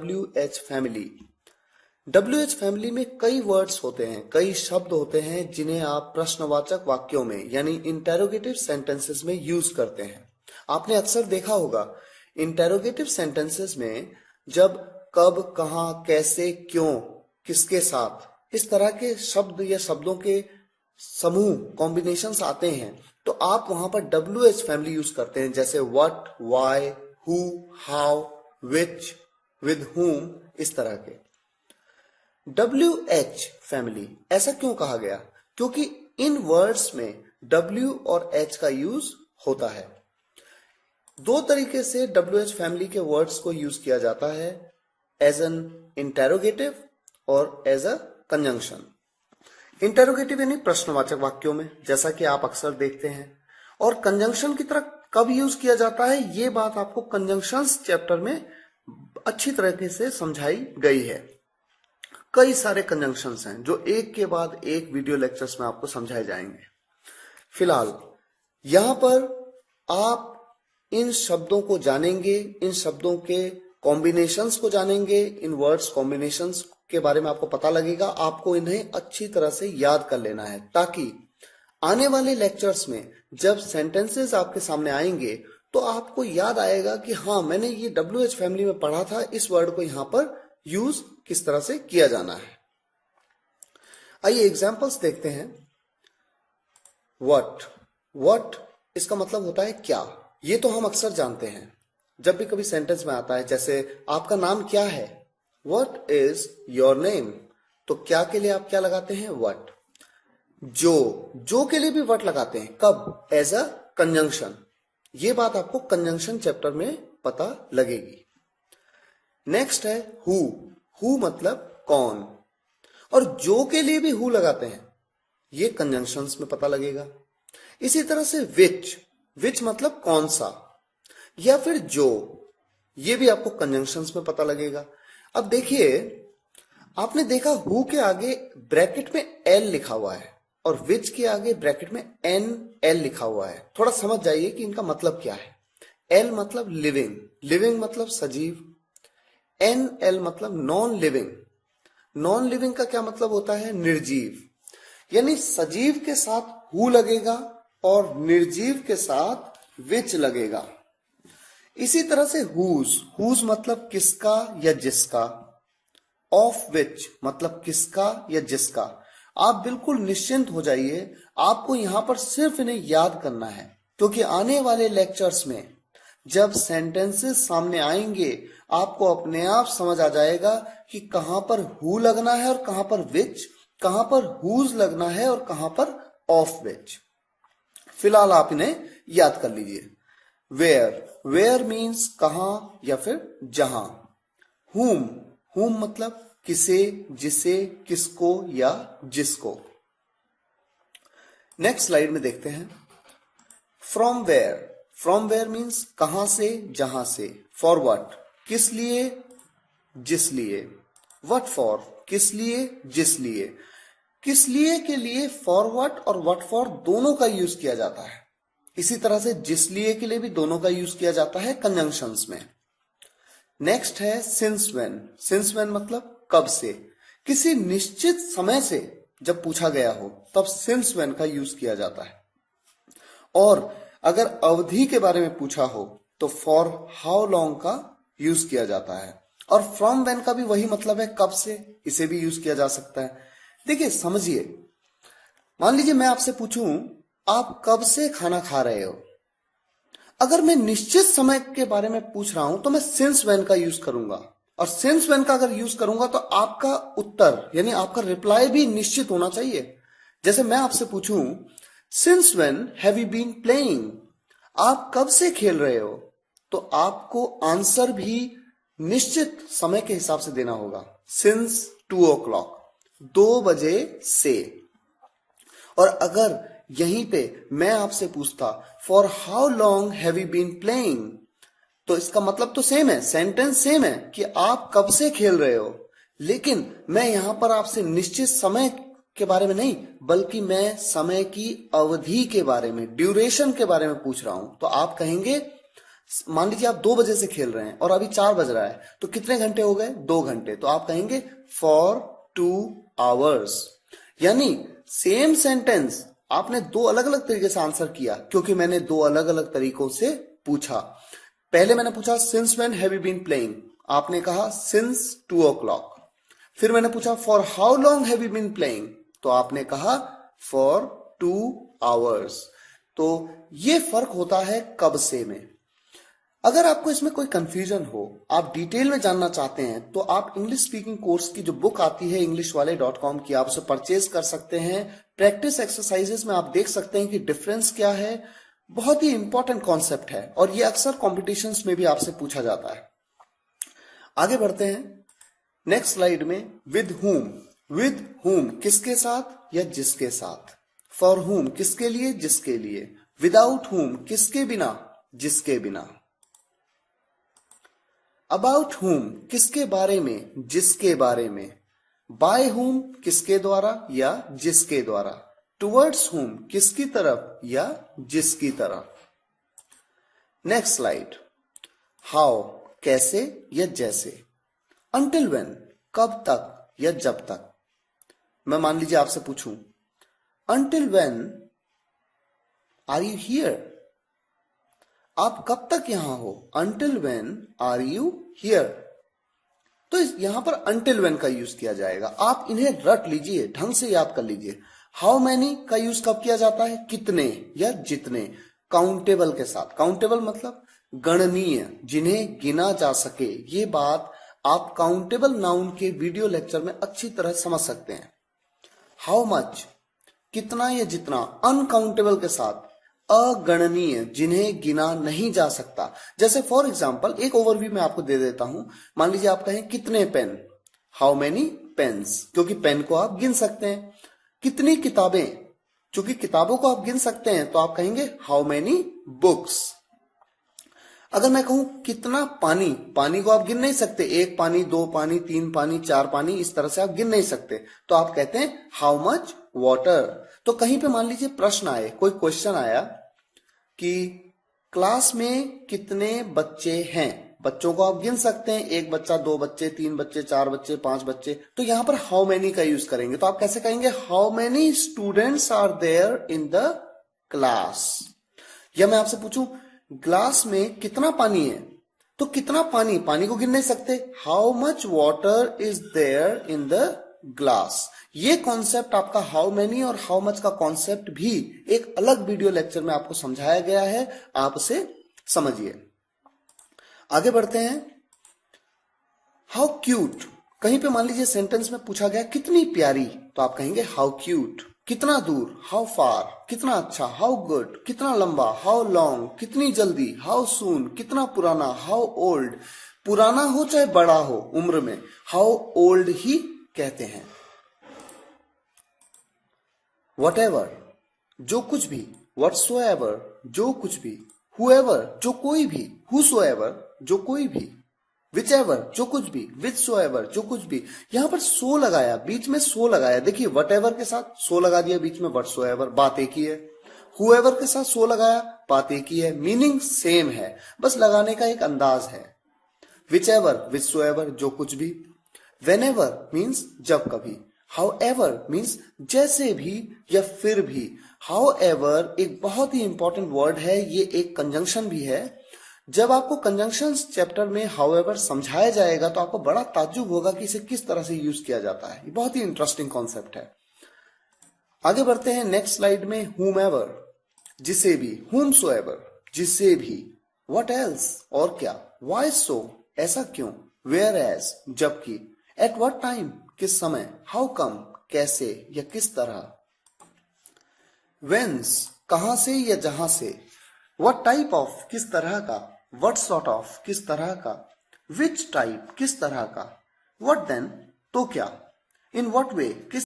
WH family. WH family में कई words होते हैं, कई शब्द होते हैं जिन्हें आप प्रश्नवाचक वाक्यों में यानी इंटेरोगेटिव सेंटेंसेस में यूज करते हैं। आपने अक्सर देखा होगा इंटेरोगेटिव सेंटेंसेस में जब कब, कहां, कैसे, क्यों, किसके साथ इस तरह के शब्द या शब्दों के समूह कॉम्बिनेशंस आते हैं तो आप वहां पर WH फैमिली यूज करते हैं, जैसे what, why, who, how, which, with whom, इस तरह के। WH फैमिली ऐसा क्यों कहा गया? क्योंकि इन वर्ड्स में W और H का यूज होता है। दो तरीके से WH फैमिली के वर्ड्स को यूज किया जाता है, एज एन इंटेरोगेटिव और एज अ कंजंक्शन। इंटेरोगेटिव यानी प्रश्नवाचक वाक्यों में, जैसा कि आप अक्सर देखते हैं, और कंजंक्शन की तरह कब यूज किया जाता है ये बात आपको कंजंक्शंस चैप्टर में अच्छी तरीके से समझाई गई है। कई सारे कंजंक्शंस हैं जो एक के बाद एक वीडियो लेक्चर्स में आपको समझाए जाएंगे। फिलहाल यहां पर आप इन शब्दों को जानेंगे, इन शब्दों के कॉम्बिनेशंस को जानेंगे, इन वर्ड्स कॉम्बिनेशंस के बारे में आपको पता लगेगा। आपको इन्हें अच्छी तरह से याद कर लेना है ताकि आने वाले लेक्चर्स में जब सेंटेंसेस आपके सामने आएंगे तो आपको याद आएगा कि हाँ, मैंने ये WH फैमिली में पढ़ा था, इस वर्ड को यहां पर यूज किस तरह से किया जाना है। आइए एग्जांपल्स देखते हैं। व्हाट इसका मतलब होता है क्या, ये तो हम अक्सर जानते हैं जब भी कभी सेंटेंस में आता है, जैसे आपका नाम क्या है, व्हाट इज योर नेम, तो क्या के लिए आप क्या लगाते हैं, व्हाट। जो के लिए भी व्हाट लगाते हैं, कब, एज अ कंजंक्शन। ये बात आपको कंजंक्शन चैप्टर में पता लगेगी। नेक्स्ट है हु मतलब कौन, और जो के लिए भी हु लगाते हैं, ये कंजंक्शंस में पता लगेगा। इसी तरह से विच मतलब कौन सा, या फिर जो, ये भी आपको कंजंक्शंस में पता लगेगा। अब देखिए, आपने देखा हु के आगे ब्रैकेट में एल लिखा हुआ है और विच के आगे ब्रैकेट में NL लिखा हुआ है। थोड़ा समझ जाइए कि इनका मतलब क्या है। एल मतलब लिविंग मतलब सजीव, NL मतलब नॉन लिविंग का क्या मतलब होता है, निर्जीव। यानी सजीव के साथ हु लगेगा और निर्जीव के साथ विच लगेगा। इसी तरह से हुज मतलब किसका या जिसका, ऑफ विच मतलब किसका या जिसका। आप बिल्कुल निश्चिंत हो जाइए, आपको यहां पर सिर्फ इन्हें याद करना है, क्योंकि आने वाले लेक्चर्स में जब सेंटेंसेस सामने आएंगे आपको अपने आप समझ आ जाएगा कि कहां पर हु लगना है और कहां पर विच, कहां पर हुज लगना है और कहां पर ऑफ विच। फिलहाल आप इन्हें याद कर लीजिए। वेयर मीन्स कहां या फिर जहां। हुम मतलब किसे, जिसे, किसको या जिसको। नेक्स्ट स्लाइड में देखते हैं। फ्रॉम वेयर मीन्स कहां से, जहां से। फॉर व्हाट किस लिए, जिस लिए। व्हाट फॉर किस लिए, जिस लिए। किस लिए के लिए फॉर व्हाट और व्हाट फॉर दोनों का यूज किया जाता है। इसी तरह से जिस लिए के लिए भी दोनों का यूज किया जाता है कंजंक्शंस में। नेक्स्ट है सिंस व्हेन मतलब कब से। किसी निश्चित समय से जब पूछा गया हो तब सिंस व्हेन का यूज किया जाता है। और अगर अवधि के बारे में पूछा हो तो फॉर हाउ लॉन्ग का यूज किया जाता है। और फ्रॉम व्हेन का भी वही मतलब है, कब से, इसे भी यूज किया जा सकता है। देखिए समझिए, मान लीजिए मैं आपसे पूछूं आप कब से खाना खा रहे हो। अगर मैं निश्चित समय के बारे में पूछ रहा हूं तो मैं सिंस व्हेन का यूज करूंगा, और सिंस व्हेन का अगर यूज करूंगा तो आपका उत्तर यानी आपका रिप्लाई भी निश्चित होना चाहिए। जैसे मैं आपसे पूछूं since when have you been playing, आप कब से खेल रहे हो, तो आपको आंसर भी निश्चित समय के हिसाब से देना होगा। सिंस 2 o'clock, 2 बजे से। और अगर यहीं पे मैं आपसे पूछता for how long have you been playing, तो इसका मतलब तो सेम है, सेंटेंस सेम है कि आप कब से खेल रहे हो, लेकिन मैं यहां पर आपसे निश्चित समय के बारे में नहीं बल्कि मैं समय की अवधि के बारे में, ड्यूरेशन के बारे में पूछ रहा हूं। तो आप कहेंगे मान लीजिए आप 2 बजे से खेल रहे हैं और अभी 4 बज रहा है, तो कितने घंटे हो गए? 2 घंटे। तो आप कहेंगे फॉर 2 आवर्स। यानी सेम सेंटेंस आपने 2 अलग अलग तरीके से आंसर किया, क्योंकि मैंने 2 अलग अलग तरीकों से पूछा। पहले मैंने पूछा since when have you been playing, आपने कहा सिंस 2 o'clock। फिर मैंने पूछा for how long have you been playing, तो आपने कहा फॉर 2 आवर्स। तो ये फर्क होता है कब से में। अगर आपको इसमें कोई कंफ्यूजन हो, आप डिटेल में जानना चाहते हैं, तो आप इंग्लिश स्पीकिंग कोर्स की जो बुक आती है englishwale.com की, आप उसे परचेज कर सकते हैं। प्रैक्टिस एक्सरसाइजेस में आप देख सकते हैं कि डिफरेंस क्या है। बहुत ही इंपॉर्टेंट कॉन्सेप्ट है और ये अक्सर कॉम्पिटिशन्स में भी आपसे पूछा जाता है। आगे बढ़ते हैं नेक्स्ट स्लाइड में। विद whom किसके साथ या जिसके साथ। फॉर whom किसके लिए, जिसके लिए। विदाउट whom किसके बिना, जिसके बिना। अबाउट whom किसके बारे में, जिसके बारे में। बाय whom किसके द्वारा या जिसके द्वारा। टुवर्ड्स whom किसकी तरफ या जिसकी तरफ। Next slide. हाउ कैसे या जैसे। अंटिल व्हेन कब तक या जब तक। मैं मान लीजिए आपसे पूछूं until when are you here, आप कब तक यहां हो। Until when are you here. तो यहां पर अंटिल व्हेन का यूज किया जाएगा। आप इन्हें रट लीजिए, ढंग से याद कर लीजिए। हाउ मैनी का यूज कब किया जाता है, कितने या जितने। काउंटेबल के साथ। काउंटेबल मतलब गणनीय, जिन्हें गिना जा सके। ये बात आप काउंटेबल नाउन के वीडियो लेक्चर में अच्छी तरह समझ सकते हैं। हाउ मच कितना या जितना। अनकाउंटेबल के साथ अगणनीय, जिन्हें गिना नहीं जा सकता। जैसे फॉर एग्जाम्पल एक ओवरव्यू मैं आपको दे देता हूं। मान लीजिए आप कहें कितने पेन, हाउ मेनी पेन्स, क्योंकि पेन को आप गिन सकते हैं। कितनी किताबें, क्योंकि किताबों को आप गिन सकते हैं, तो आप कहेंगे हाउ मेनी बुक्स। अगर मैं कहूं कितना पानी, पानी को आप गिन नहीं सकते। 1 पानी, 2 पानी, 3 पानी, 4 पानी, इस तरह से आप गिन नहीं सकते, तो आप कहते हैं हाउ मच वाटर। तो कहीं पे मान लीजिए प्रश्न आए, कोई क्वेश्चन आया कि क्लास में कितने बच्चे हैं। बच्चों को आप गिन सकते हैं, 1 बच्चा, 2 बच्चे, 3 बच्चे, 4 बच्चे, 5 बच्चे। तो यहां पर हाउ मेनी का यूज करेंगे। तो आप कैसे कहेंगे how many students are there in the class. या मैं आपसे पूछूं ग्लास में कितना पानी है, तो कितना पानी, पानी को गिन नहीं सकते। How much water is there in the glass. ये कॉन्सेप्ट आपका हाउ मेनी और हाउ मच का कॉन्सेप्ट भी एक अलग वीडियो लेक्चर में आपको समझाया गया है, आप उसे समझिए। आगे बढ़ते हैं। हाउ क्यूट, कहीं पे मान लीजिए सेंटेंस में पूछा गया कितनी प्यारी, तो आप कहेंगे हाउ क्यूट। कितना दूर, हाउ फार। कितना अच्छा, हाउ गुड। कितना लंबा, हाउ लॉन्ग। कितनी जल्दी, हाउ सून। कितना पुराना, हाउ ओल्ड। पुराना हो चाहे बड़ा हो उम्र में, हाउ ओल्ड ही कहते हैं। Whatever जो कुछ भी, whatsoever जो कुछ भी, whoever जो कोई भी, whosoever जो कोई भी, whichever जो कुछ भी, whichsoever जो कुछ भी। यहां पर सो लगाया, बीच में सो लगाया। देखिए whatever के साथ सो लगा दिया, बीच में whatsoever, बात एक ही है। whoever के साथ सो लगाया, बात एक ही है। मीनिंग सेम है, बस लगाने का एक अंदाज है। whichever whichsoever जो कुछ भी। whenever मीन्स जब कभी। however मीन्स जैसे भी या फिर भी। however एक बहुत ही इंपॉर्टेंट वर्ड है, ये एक कंजंक्शन भी है। जब आपको कंजंक्शंस चैप्टर में however समझाया जाएगा तो आपको बड़ा ताज्जुब होगा कि इसे किस तरह से यूज किया जाता है। ये बहुत ही इंटरेस्टिंग कॉन्सेप्ट है। आगे बढ़ते हैं नेक्स्ट स्लाइड में। whomever जिसे भी, whomsoever जिसे भी। what else और क्या। why so ऐसा क्यों। whereas जबकि। at what time किस समय। how come कैसे या किस तरह। whence कहां से या जहां से। what type of किस तरह का। what sort of किस तरह का। which type किस तरह का। what then तो क्या। in what way किस